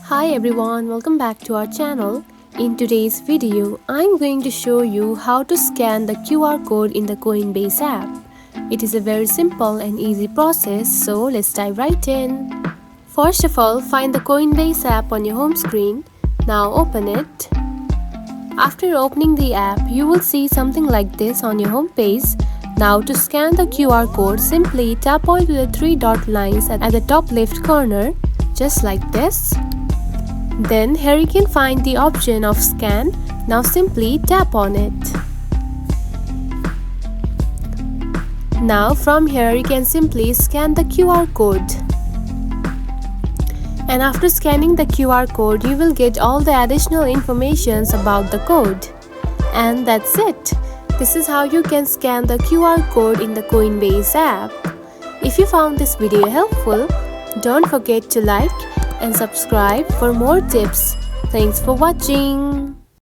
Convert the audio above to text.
Hi everyone, welcome back to our channel. In today's video, I'm going to show you how to scan the QR code in the Coinbase app. It is a very simple and easy process, so let's dive right in. First of all, find the Coinbase app on your home screen. Now open it. After opening the app, you will see something like this on your home page. Now to scan the QR code, simply tap onto the three dot lines at the top left corner, just like this. Then here you can find the option of scan. Now simply tap on it. Now from here you can simply scan the QR code. And after scanning the QR code, you will get all the additional information about the code. And that's it. This is how you can scan the QR code in the Coinbase app. If you found this video helpful, don't forget to like and subscribe for more tips. Thanks for watching.